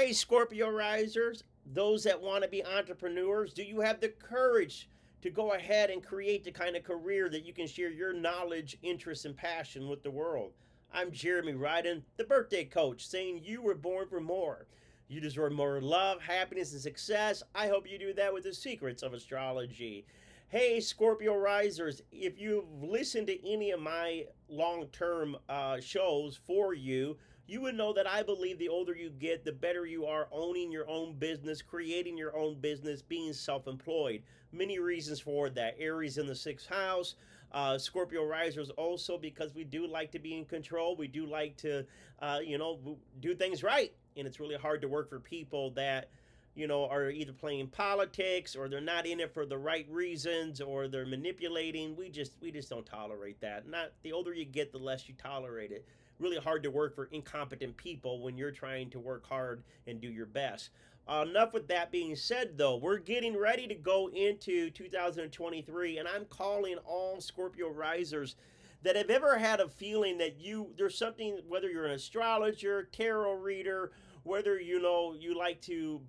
Hey, Scorpio risers, those that want to be entrepreneurs, do you have the courage to go ahead and create the kind of career that you can share your knowledge, interests, and passion with the world? I'm Jeremy Ryden, the birthday coach, saying you were born for more. You deserve more love, happiness, and success. I hope you do that with the secrets of astrology. Hey, Scorpio risers, if you've listened to any of my long term shows for you, you would know that I believe the older you get, the better you are owning your own business, creating your own business, being self employed. Many reasons for that. Aries in the sixth house, Scorpio risers also because we do like to be in control. We do like to, do things right. And it's really hard to work for people that are either playing politics or they're not in it for the right reasons or they're manipulating. We just don't tolerate that. Not the older you get, the less you tolerate it. Really hard to work for incompetent people when you're trying to work hard and do your best. Enough with that being said, though, we're getting ready to go into 2023, and I'm calling all Scorpio risers that have ever had a feeling that there's something, whether you're an astrologer, tarot reader, whether you like to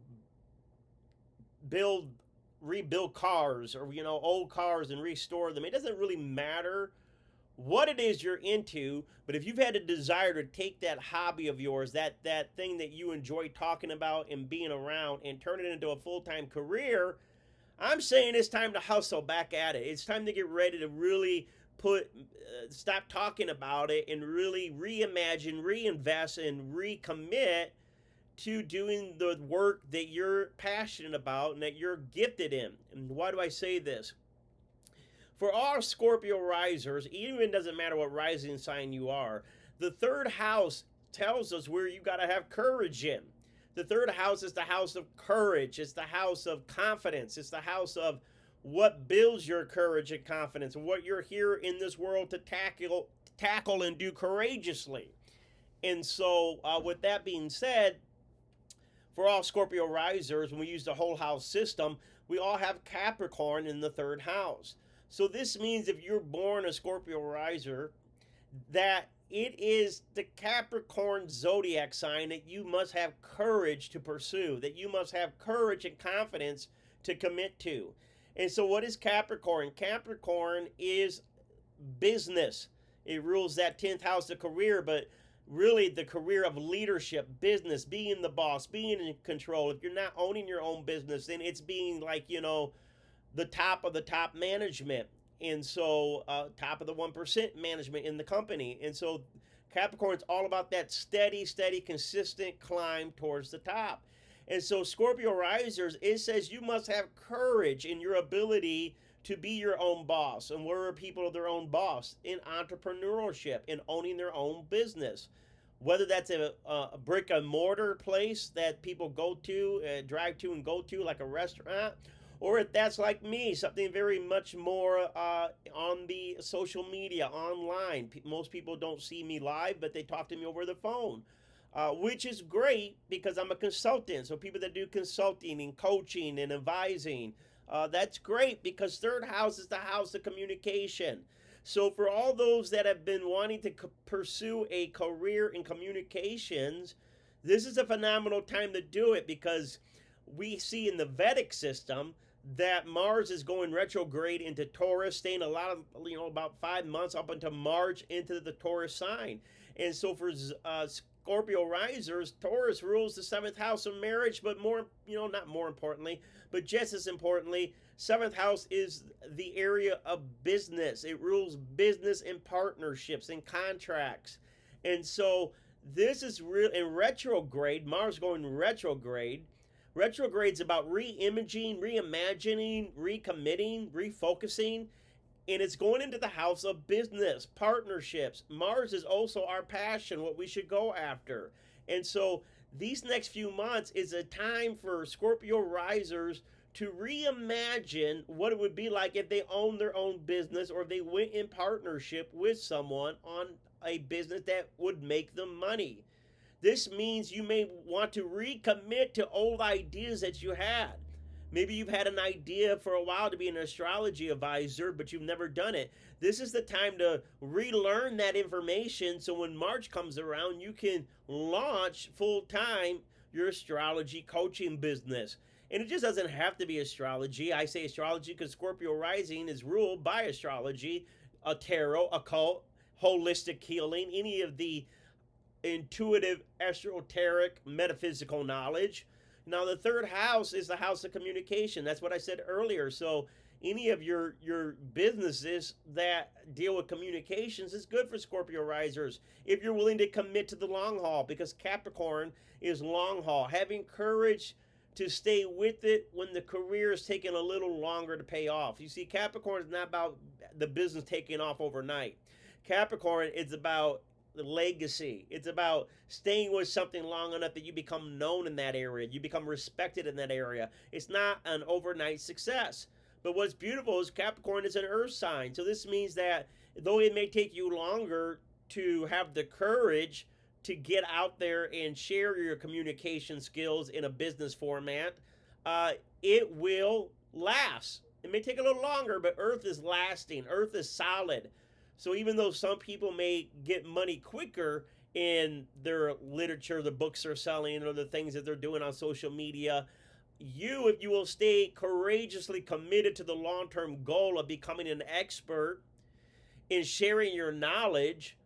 rebuild cars or old cars and restore them. It doesn't really matter what it is you're into, but if you've had a desire to take that hobby of yours, that thing that you enjoy talking about and being around, and turn it into a full-time career, I'm saying it's time to hustle back at it. It's time to get ready to really stop talking about it and really reimagine, reinvest, and recommit to doing the work that you're passionate about and that you're gifted in. And why do I say this? For all Scorpio risers, even doesn't matter what rising sign you are, the third house tells us where you got to have courage in. The third house is the house of courage. It's the house of confidence. It's the house of what builds your courage and confidence, and what you're here in this world to tackle and do courageously. And so, with that being said, for all Scorpio risers, when we use the whole house system, we all have Capricorn in the third house. So this means if you're born a Scorpio riser, that it is the Capricorn zodiac sign that you must have courage to pursue, that you must have courage and confidence to commit to. And so what is Capricorn? Capricorn is business. It rules that 10th house of career, but really the career of leadership, business, being the boss, being in control. If you're not owning your own business, then it's being like, the top of the top management. And so top of the 1% management in the company. And so Capricorn's all about that steady, consistent climb towards the top. And so Scorpio risers, it says you must have courage in your ability to be your own boss. And where are people their own boss? In entrepreneurship, in owning their own business. Whether that's a brick and mortar place that people go to, drive to and go to, like a restaurant, or if that's like me, something very much more on the social media, online. Most people don't see me live, but they talk to me over the phone, which is great because I'm a consultant. So people that do consulting and coaching and advising, that's great because third house is the house of communication. So for all those that have been wanting to pursue a career in communications, this is a phenomenal time to do it because we see in the Vedic system that Mars is going retrograde into Taurus, staying about 5 months up until March into the Taurus sign. And so for Scorpio risers, Taurus rules the 7th house of marriage, but not more importantly, but just as importantly, 7th house is the area of business. It rules business and partnerships and contracts. And so this is real in retrograde, Mars going retrograde. Retrograde's about re-imaging, reimagining, recommitting, refocusing, and it's going into the house of business, partnerships. Mars is also our passion, what we should go after. And so these next few months is a time for Scorpio risers to reimagine what it would be like if they owned their own business or if they went in partnership with someone on a business that would make them money. This means you may want to recommit to old ideas that you had. Maybe you've had an idea for a while to be an astrology advisor, but you've never done it. This is the time to relearn that information so when March comes around, you can launch full time your astrology coaching business. And it just doesn't have to be astrology. I say astrology because Scorpio rising is ruled by astrology, a tarot, occult, holistic healing, any of the intuitive, esoteric, metaphysical knowledge. Now, the third house is the house of communication. That's what I said earlier. So, any of your businesses that deal with communications is good for Scorpio risers if you're willing to commit to the long haul, because Capricorn is long haul. Having courage to stay with it when the career is taking a little longer to pay off. You see, Capricorn is not about the business taking off overnight. Capricorn is about the legacy. It's about staying with something long enough that you become known in that area. You become respected in that area. It's not an overnight success. But what's beautiful is Capricorn is an earth sign. So this means that though it may take you longer to have the courage to get out there and share your communication skills in a business format, it will last. It may take a little longer, but earth is lasting. Earth is solid. So even though some people may get money quicker in their literature, the books they're selling, or the things that they're doing on social media, if you will stay courageously committed to the long-term goal of becoming an expert in sharing your knowledge,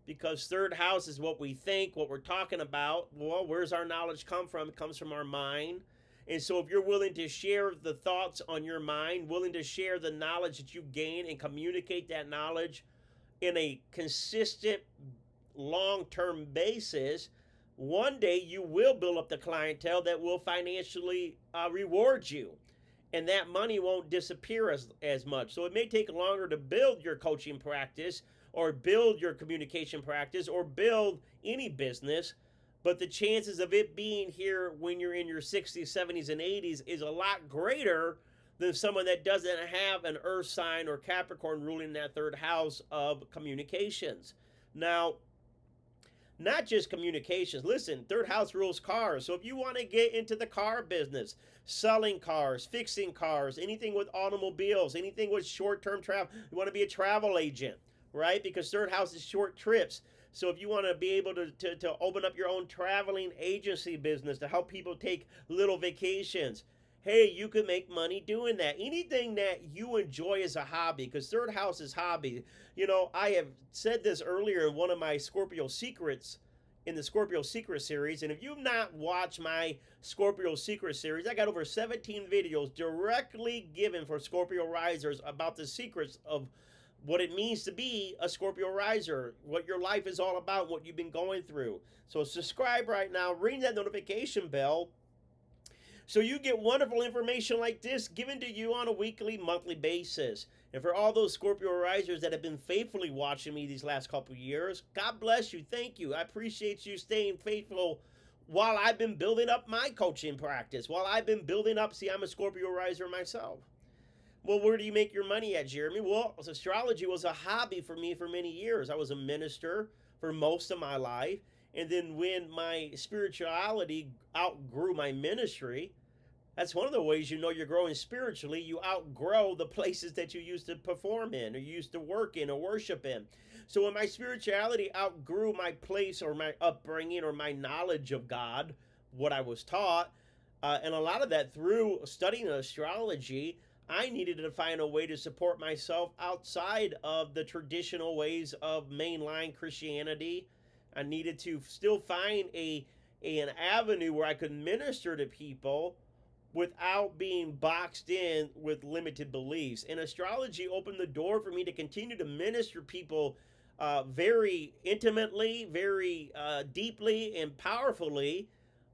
because third house is what we think, what we're talking about. Well, where's our knowledge come from? It comes from our mind. And so if you're willing to share the thoughts on your mind, willing to share the knowledge that you gain and communicate that knowledge in a consistent long-term basis, one day you will build up the clientele that will financially reward you. And that money won't disappear as much. So it may take longer to build your coaching practice or build your communication practice or build any business. But the chances of it being here when you're in your 60s, 70s, and 80s is a lot greater than someone that doesn't have an earth sign or Capricorn ruling that third house of communications. Now, not just communications. Listen, third house rules cars. So if you want to get into the car business, selling cars, fixing cars, anything with automobiles, anything with short-term travel, you want to be a travel agent, right? Because third house is short trips. So if you want to be able to open up your own traveling agency business to help people take little vacations, hey, you can make money doing that. Anything that you enjoy as a hobby, because third house is hobby. You know, I have said this earlier in one of my Scorpio Secrets, in the Scorpio Secret series. And if you've not watched my Scorpio Secret series, I got over 17 videos directly given for Scorpio risers about the secrets of what it means to be a Scorpio riser, what your life is all about, what you've been going through. So subscribe right now, ring that notification bell, so you get wonderful information like this given to you on a weekly, monthly basis. And for all those Scorpio risers that have been faithfully watching me these last couple of years, God bless you. Thank you. I appreciate you staying faithful while I've been building up my coaching practice, while I've been building up. See, I'm a Scorpio riser myself. Well, where do you make your money at, Jeremy? Well, astrology was a hobby for me for many years. I was a minister for most of my life. And then when my spirituality outgrew my ministry, that's one of the ways you know you're growing spiritually. You outgrow the places that you used to perform in or used to work in or worship in. So when my spirituality outgrew my place or my upbringing or my knowledge of God, what I was taught, and a lot of that through studying astrology, I needed to find a way to support myself outside of the traditional ways of mainline Christianity. I needed to still find an avenue where I could minister to people without being boxed in with limited beliefs. And astrology opened the door for me to continue to minister people very intimately, very deeply and powerfully,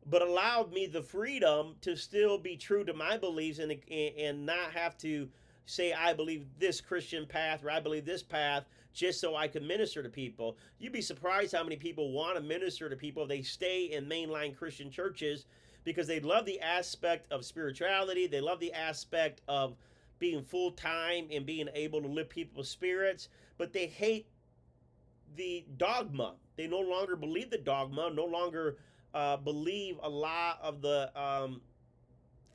but allowed me the freedom to still be true to my beliefs and not have to say I believe this Christian path or I believe this path just so I could minister to people. You'd be surprised how many people want to minister to people if they stay in mainline Christian churches, because they love the aspect of spirituality. They love the aspect of being full-time and being able to lift people's spirits, but they hate the dogma. They no longer believe the dogma, no longer believe a lot of the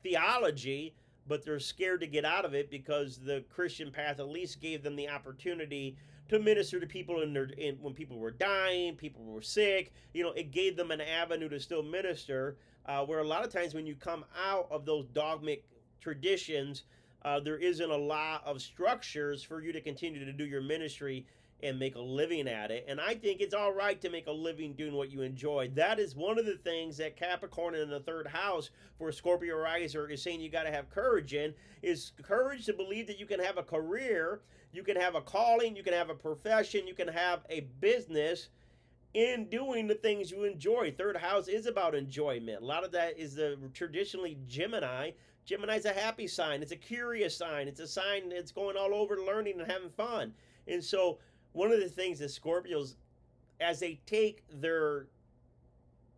theology, but they're scared to get out of it because the Christian path at least gave them the opportunity to minister to people when people were dying, people were sick. You know, it gave them an avenue to still minister. where a lot of times when you come out of those dogmatic traditions, there isn't a lot of structures for you to continue to do your ministry and make a living at it. And I think it's all right to make a living doing what you enjoy. That is one of the things that Capricorn in the third house for a Scorpio riser is saying you got to have courage in, is courage to believe that you can have a career, you can have a calling, you can have a profession, you can have a business in doing the things you enjoy. Third house is about enjoyment. A lot of that is the traditionally Gemini. Gemini's a happy sign. It's a curious sign. It's a sign that's going all over learning and having fun. And so one of the things that Scorpios, as they take their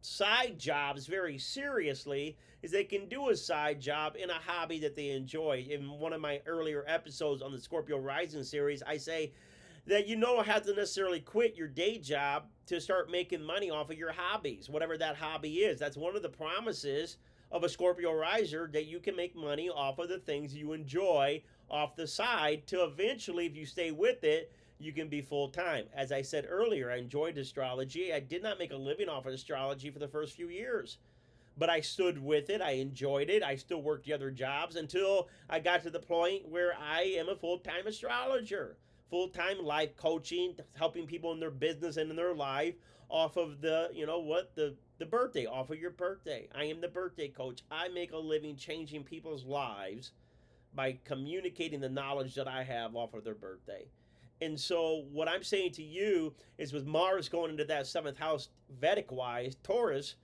side jobs very seriously, is they can do a side job in a hobby that they enjoy. In one of my earlier episodes on the Scorpio Rising series, I say that you don't have to necessarily quit your day job to start making money off of your hobbies, whatever that hobby is. That's one of the promises of a Scorpio riser, that you can make money off of the things you enjoy off the side, to eventually, if you stay with it, you can be full-time. As I said earlier, I enjoyed astrology. I did not make a living off of astrology for the first few years, but I stood with it. I enjoyed it. I still worked the other jobs until I got to the point where I am a full-time astrologer, full-time life coaching, helping people in their business and in their life off of the, the birthday, off of your birthday. I am the birthday coach. I make a living changing people's lives by communicating the knowledge that I have off of their birthday. And so what I'm saying to you is, with Mars going into that 7th house Vedic-wise, Taurus,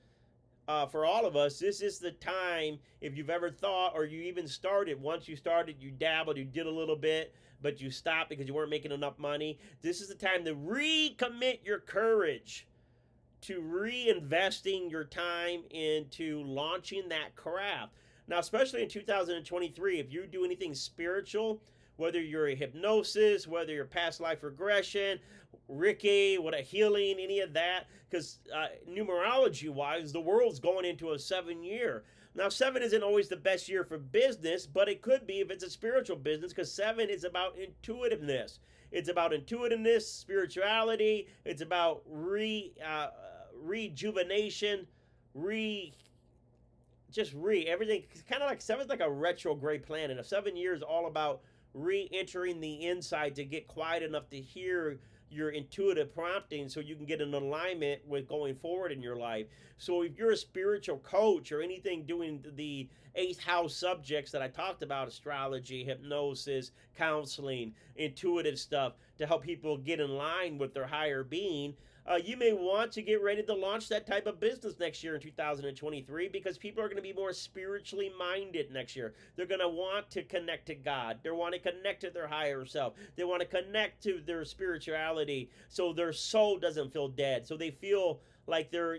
for all of us, this is the time, if you've ever thought, or you even started, once you started, you dabbled, you did a little bit, but you stopped because you weren't making enough money. This is the time to recommit your courage to reinvesting your time into launching that craft. Now, especially in 2023, if you do anything spiritual, whether you're a hypnosis, whether you're past life regression, Reiki, what a healing, any of that, because numerology-wise, the world's going into a 7-year. Now, 7 isn't always the best year for business, but it could be if it's a spiritual business, because 7 is about intuitiveness. It's about intuitiveness, spirituality. It's about rejuvenation, everything. It's kind of like 7's like a retrograde planet. A 7 years all about re-entering the inside to get quiet enough to hear your intuitive prompting so you can get in alignment with going forward in your life. So if you're a spiritual coach or anything doing the 8th house subjects that I talked about, astrology, hypnosis, counseling, intuitive stuff, to help people get in line with their higher being, you may want to get ready to launch that type of business next year in 2023, because people are going to be more spiritually minded next year. They're going to want to connect to God. They want to connect to their higher self. They want to connect to their spirituality so their soul doesn't feel dead. So they feel like they're,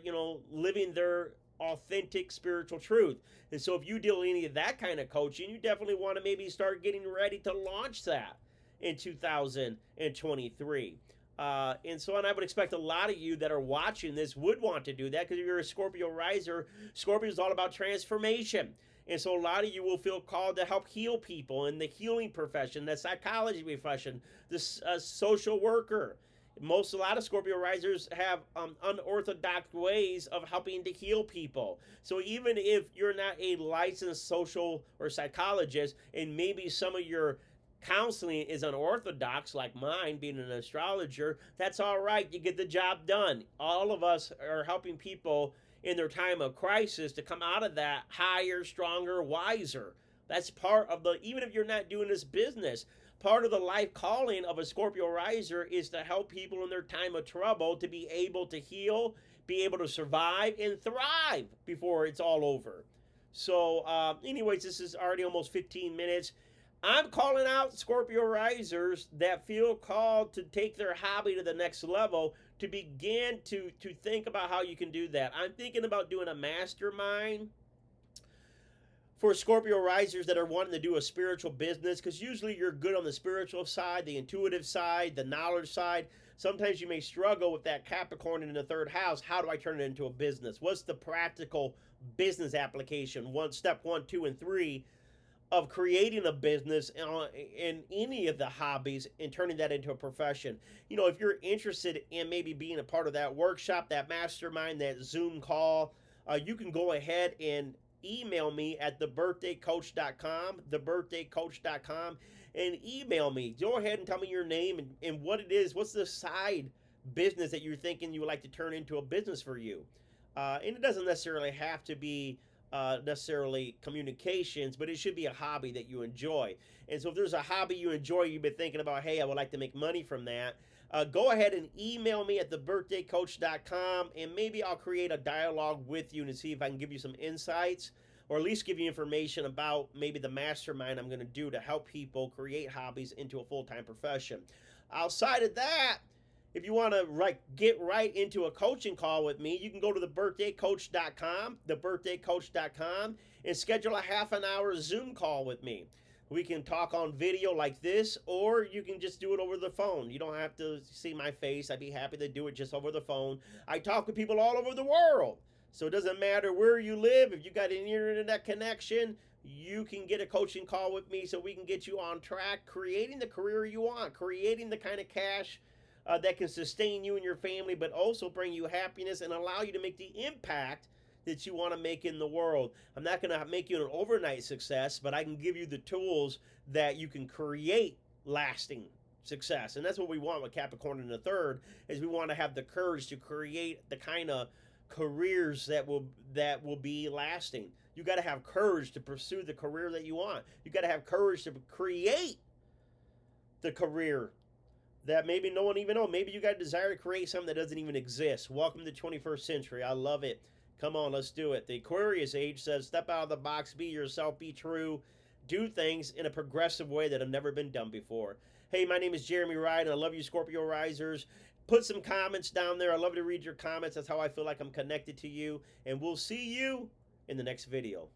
living their authentic spiritual truth. And so if you deal any of that kind of coaching, you definitely want to maybe start getting ready to launch that in 2023. And I would expect a lot of you that are watching this would want to do that, because if you're a Scorpio riser, Scorpio is all about transformation. And so a lot of you will feel called to help heal people in the healing profession, the psychology profession, the social worker. A lot of Scorpio risers have unorthodox ways of helping to heal people. So even if you're not a licensed social or psychologist, and maybe some of your counseling is unorthodox, like mine being an astrologer, that's all right. You get the job done. All of us are helping people in their time of crisis to come out of that higher, stronger, wiser. That's part of even if you're not doing this business, part of the life calling of a Scorpio riser is to help people in their time of trouble to be able to heal, be able to survive, and thrive before it's all over. So anyways, this is already almost 15 minutes. I'm calling out Scorpio risers that feel called to take their hobby to the next level, to begin to think about how you can do that. I'm thinking about doing a mastermind for Scorpio risers that are wanting to do a spiritual business, because usually you're good on the spiritual side, the intuitive side, the knowledge side. Sometimes you may struggle with that Capricorn in the 3rd house. How do I turn it into a business? What's the practical business application? Step 1, 2, and 3 of creating a business in any of the hobbies and turning that into a profession. If you're interested in maybe being a part of that workshop, that mastermind, that Zoom call, you can go ahead and email me at thebirthdaycoach.com, and email me. Go ahead and tell me your name and what it is. What's the side business that you're thinking you would like to turn into a business for you? And it doesn't necessarily have to be necessarily communications, but it should be a hobby that you enjoy. And so if there's a hobby you enjoy, you've been thinking about, hey, I would like to make money from that, go ahead and email me at thebirthdaycoach.com, and maybe I'll create a dialogue with you to see if I can give you some insights, or at least give you information about maybe the mastermind I'm going to do to help people create hobbies into a full-time profession. Outside of that, if you want to get right into a coaching call with me, you can go to thebirthdaycoach.com, and schedule a half an hour Zoom call with me. We can talk on video like this, or you can just do it over the phone. You don't have to see my face. I'd be happy to do it just over the phone. I talk with people all over the world. So it doesn't matter where you live. If you got an internet connection, you can get a coaching call with me so we can get you on track, creating the career you want, creating the kind of cash that can sustain you and your family, but also bring you happiness and allow you to make the impact that you want to make in the world. I'm not going to make you an overnight success, but I can give you the tools that you can create lasting success. And that's what we want with Capricorn in the third, is we want to have the courage to create the kind of careers that will be lasting. You got to have courage to pursue the career that you want. You got to have courage to create the career that maybe no one even knows. Maybe you got a desire to create something that doesn't even exist. Welcome to the 21st century. I love it. Come on, let's do it. The Aquarius age says, step out of the box, be yourself, be true, do things in a progressive way that have never been done before. Hey, my name is Jeremy Ride, and I love you, Scorpio risers. Put some comments down there. I love to read your comments. That's how I feel like I'm connected to you. And we'll see you in the next video.